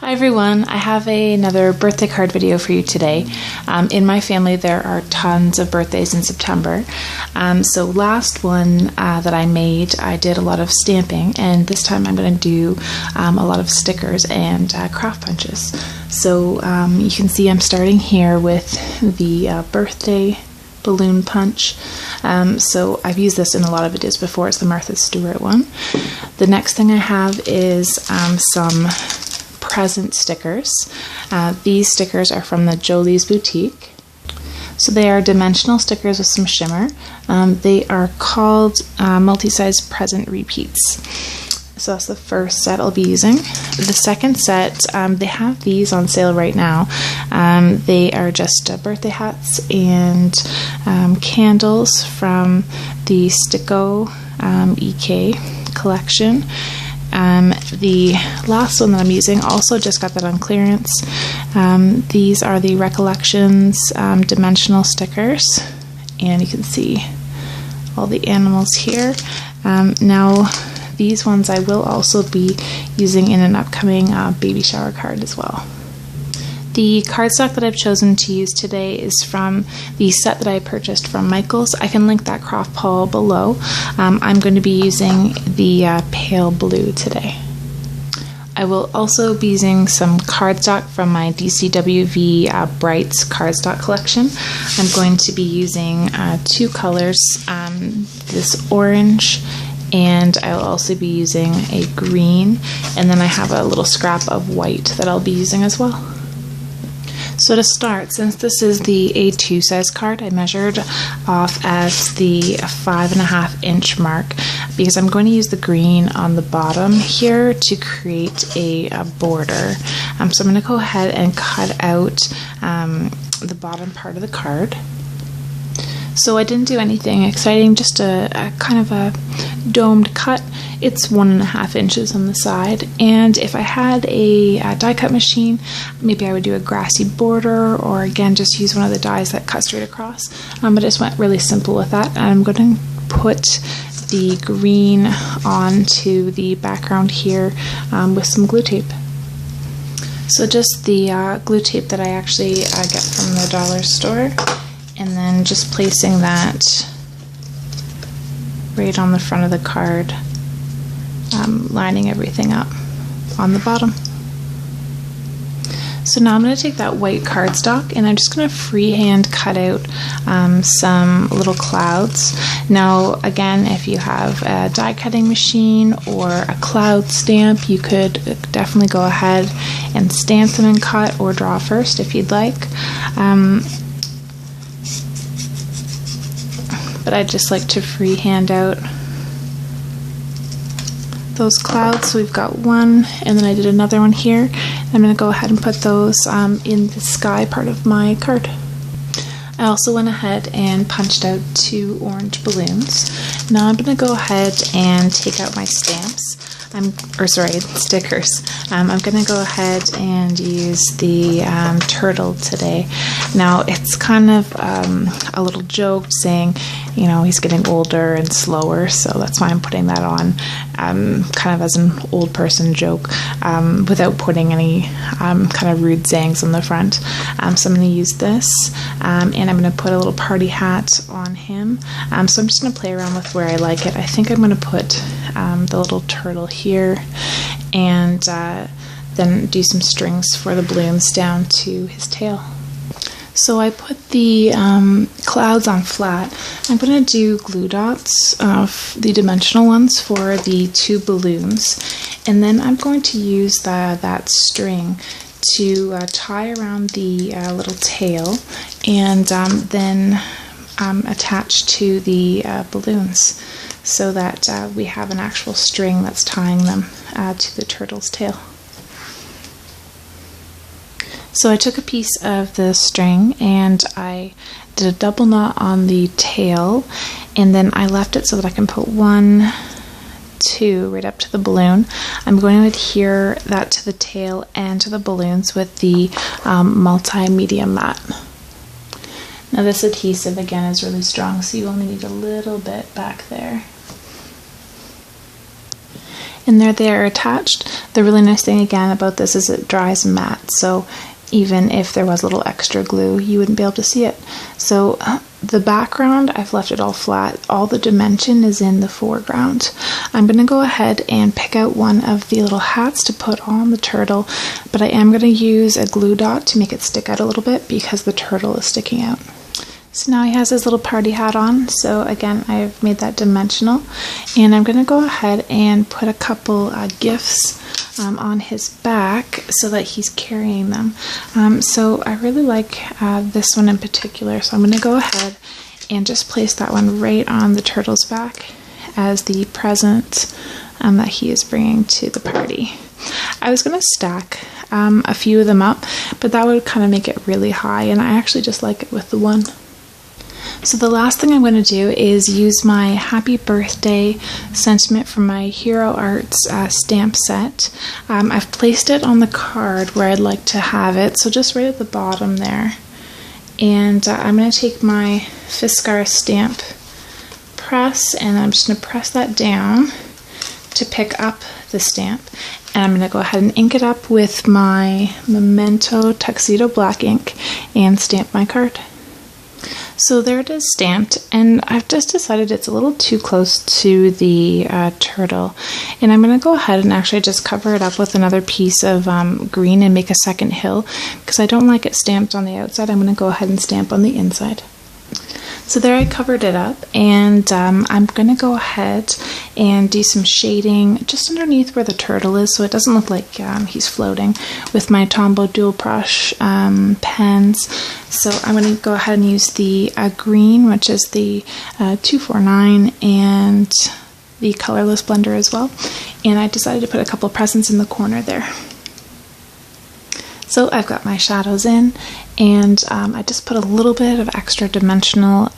Hi everyone, I have another birthday card video for you today. In my family there are tons of birthdays in September. So last one that I made, I did a lot of stamping, and this time I'm going to do a lot of stickers and craft punches. So you can see I'm starting here with the birthday balloon punch. So I've used this in a lot of videos before. It's the Martha Stewart one. The next thing I have is some present stickers. These stickers are from the Jolie's Boutique. So they are dimensional stickers with some shimmer. They are called multi-size present repeats. So that's the first set I'll be using. The second set, they have these on sale right now. They are just birthday hats and candles from the Sticko EK collection. The last one that I'm using, also just got that on clearance. These are the Recollections dimensional stickers, and you can see all the animals here. Now these ones I will also be using in an upcoming baby shower card as well. The cardstock that I've chosen to use today is from the set that I purchased from Michaels. I can link that craft haul below. I'm going to be using the pale blue today. I will also be using some cardstock from my DCWV Brights cardstock collection. I'm going to be using two colors, this orange, and I'll also be using a green, and then I have a little scrap of white that I'll be using as well. So to start, since this is the A2 size card, I measured off as the 5.5 inch mark because I'm going to use the green on the bottom here to create a border. So I'm going to go ahead and cut out the bottom part of the card. So I didn't do anything exciting, just a kind of a domed cut. It's 1.5 inches on the side, and if I had a die cut machine, maybe I would do a grassy border, or again just use one of the dies that cut straight across. But I just went really simple with that. I'm going to put the green onto the background here with some glue tape. So just the glue tape that I actually get from the dollar store, and then just placing that right on the front of the card, lining everything up on the bottom. So now I'm going to take that white cardstock and I'm just going to freehand cut out some little clouds. Now again, if you have a die cutting machine or a cloud stamp, you could definitely go ahead and stamp them and cut, or draw first if you'd like. But I just like to freehand out those clouds. So we've got one, and then I did another one here. I'm going to go ahead and put those in the sky part of my card. I also went ahead and punched out 2 orange balloons. Now I'm going to go ahead and take out my stamps. Stickers. I'm going to go ahead and use the turtle today. Now it's kind of a little joke saying, you know, he's getting older and slower, so that's why I'm putting that on, kind of as an old person joke, without putting any kind of rude sayings on the front. So I'm going to use this, and I'm going to put a little party hat on him. So I'm just going to play around with where I like it. I think I'm going to put the little turtle here, and then do some strings for the balloons down to his tail. So I put the clouds on flat. I'm going to do glue dots, the dimensional ones, for the 2 balloons, and then I'm going to use that string to tie around the little tail, and then attach to the balloons, so that we have an actual string that's tying them to the turtle's tail. So I took a piece of the string and I did a double knot on the tail, and then I left it so that I can put 1, 2 right up to the balloon. I'm going to adhere that to the tail and to the balloons with the multimedia mat. Now this adhesive again is really strong, so you only need a little bit back there. And there they are attached. The really nice thing again about this is it dries matte, so even if there was a little extra glue, you wouldn't be able to see it. So the background, I've left it all flat. All the dimension is in the foreground. I'm going to go ahead and pick out one of the little hats to put on the turtle, but I am going to use a glue dot to make it stick out a little bit because the turtle is sticking out. So now he has his little party hat on, so again I've made that dimensional, and I'm going to go ahead and put a couple gifts on his back so that he's carrying them. So I really like this one in particular, so I'm going to go ahead and just place that one right on the turtle's back as the present that he is bringing to the party. I was going to stack a few of them up, but that would kind of make it really high, and I actually just like it with the one. So the last thing I'm going to do is use my happy birthday sentiment from my Hero Arts stamp set. I've placed it on the card where I'd like to have it, so just right at the bottom there. And I'm going to take my Fiskars stamp press, and I'm just going to press that down to pick up the stamp. And I'm going to go ahead and ink it up with my Memento Tuxedo Black ink and stamp my card. So there it is stamped, and I've just decided it's a little too close to the turtle, and I'm going to go ahead and actually just cover it up with another piece of green and make a second hill, because I don't like it stamped on the outside. I'm going to go ahead and stamp on the inside. So there I covered it up, and I'm going to go ahead and do some shading just underneath where the turtle is so it doesn't look like he's floating with my Tombow dual brush pens. So I'm going to go ahead and use the green, which is the 249, and the colorless blender as well. And I decided to put a couple presents in the corner there. So I've got my shadows in, and I just put a little bit of extra dimensional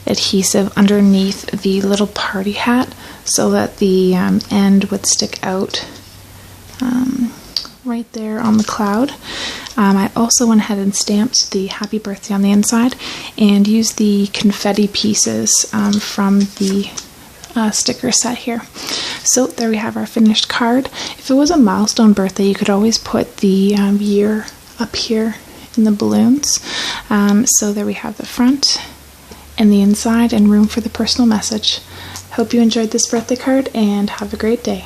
adhesive underneath the little party hat so that the end would stick out right there on the cloud. I also went ahead and stamped the happy birthday on the inside and used the confetti pieces from the sticker set here. So there we have our finished card. If it was a milestone birthday, you could always put the year up here in the balloons. So there we have the front and the inside and room for the personal message. Hope you enjoyed this birthday card and have a great day.